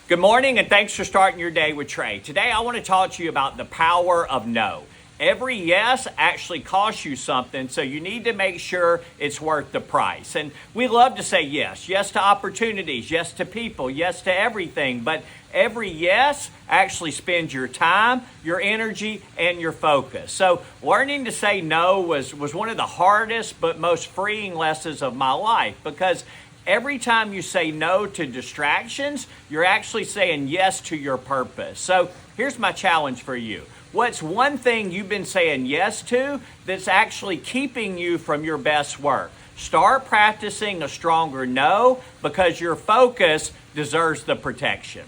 Good morning, and thanks for starting your day with Trey. Today, I want to talk to you about the power of no. Every yes actually costs you something, so you need to make sure it's worth the price. And we love to say yes. Yes to opportunities, yes to people, yes to everything. But every yes actually spends your time, your energy, and your focus. So learning to say no was one of the hardest but most freeing lessons of my life, because every time you say no to distractions, you're actually saying yes to your purpose. So here's my challenge for you. What's one thing you've been saying yes to that's actually keeping you from your best work? Start practicing a stronger no, because your focus deserves the protection.